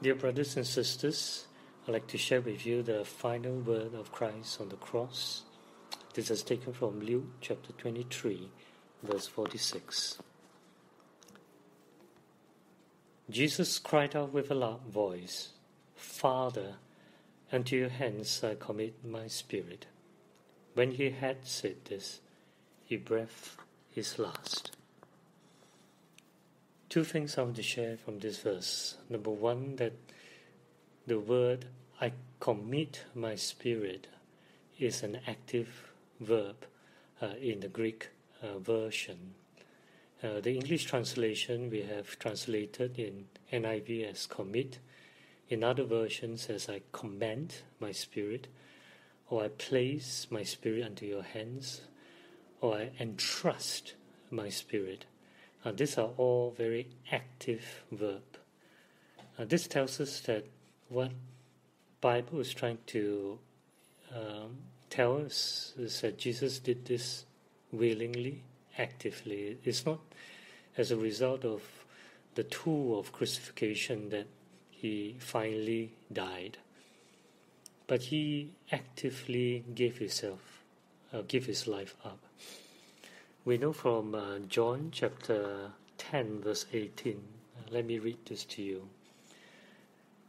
Dear brothers and sisters, I'd like to share with you the final word of Christ on the cross. This is taken from Luke chapter 23, verse 46. Jesus cried out with a loud voice, "Father, into your hands I commit my spirit." When he had said this, he breathed his last. Two things I want to share from this verse. Number one, that the word "I commit my spirit" is an active verb in the Greek version. The English translation we have translated in NIV as commit, in other versions as "I commend my spirit," or "I place my spirit unto your hands," or "I entrust my spirit." These are all very active verbs. This tells us that what Bible is trying to tell us is that Jesus did this willingly, actively. It's not as a result of the tool of crucifixion that he finally died, but he actively gave his life up. We know from John chapter 10, verse 18. Let me read this to you.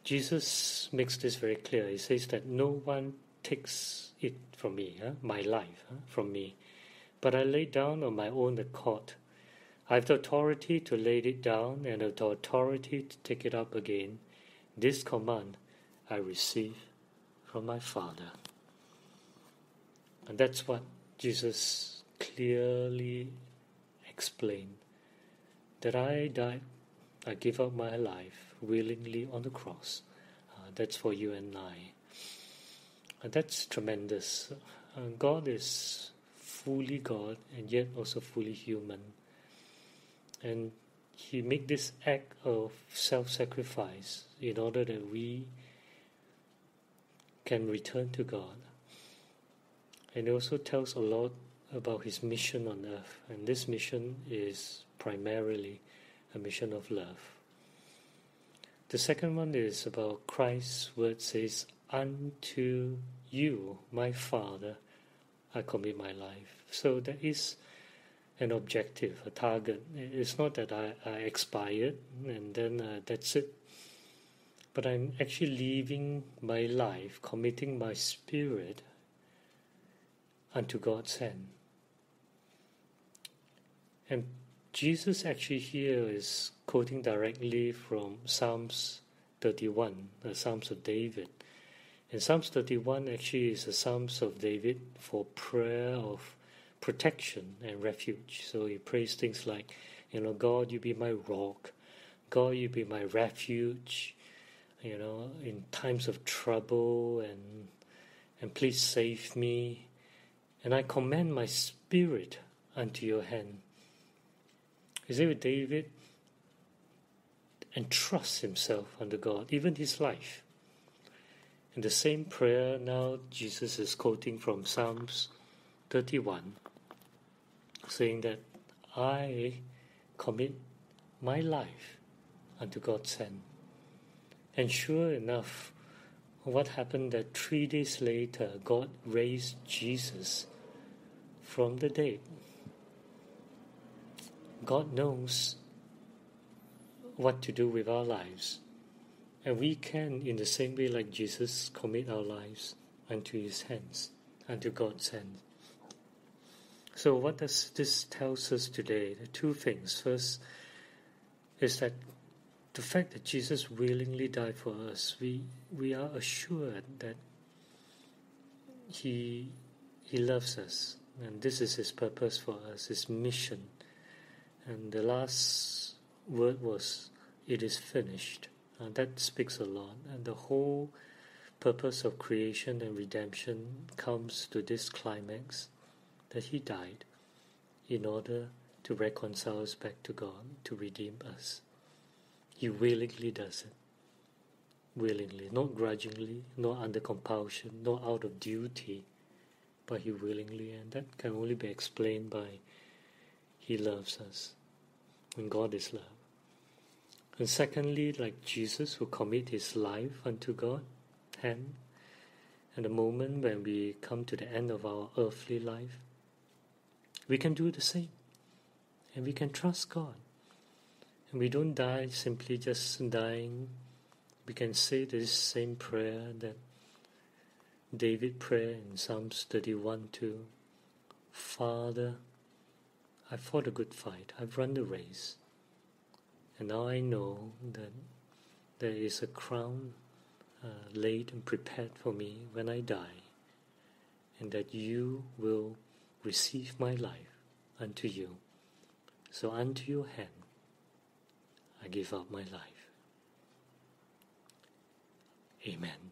Jesus makes this very clear. He says that no one takes it from me, my life from me, but I lay down on my own accord. I have the authority to lay it down and the authority to take it up again. This command I receive from my Father. And that's what Jesus clearly explained, that I died, I give up my life willingly on the cross. That's for you and I. That's tremendous. God is fully God and yet also fully human. And he made this act of self-sacrifice in order that we can return to God. And it also tells a lot about his mission on earth, and this mission is primarily a mission of love. The second one is about Christ's word says, "Unto you, my Father, I commit my life." So there is an objective, a target. It's not that I expired and then that's it, but I'm actually living my life, committing my spirit unto God's hand. And Jesus actually here is quoting directly from Psalms 31, the Psalms of David. And Psalms 31 actually is the Psalms of David for prayer of protection and refuge. So he prays things like, God, you be my rock. God, you be my refuge. In times of trouble, and please save me. And I commend my spirit unto your hand. You see, David entrusts himself unto God, even his life. In the same prayer, now Jesus is quoting from Psalms 31, saying that I commit my life unto God's hand. And sure enough, what happened that 3 days later, God raised Jesus from the dead. God knows what to do with our lives. And we can, in the same way like Jesus, commit our lives unto his hands, unto God's hands. So what does this tell us today? The two things. First is that the fact that Jesus willingly died for us, we are assured that he loves us. And this is his purpose for us, his mission. And the last word was, "It is finished." That speaks a lot. And the whole purpose of creation and redemption comes to this climax, that he died in order to reconcile us back to God, to redeem us. He willingly does it. Willingly, not grudgingly, not under compulsion, not out of duty, but he willingly, and that can only be explained by he loves us, and God is love. And secondly, like Jesus who commit his life unto God, and the moment when we come to the end of our earthly life, we can do the same. And we can trust God. And we don't die simply just dying. We can say this same prayer that David prayed in Psalms 31 too. Father, I fought a good fight. I've run the race. And now I know that there is a crown laid and prepared for me when I die. And that you will receive my life unto you. So unto your hand I give up my life. Amen.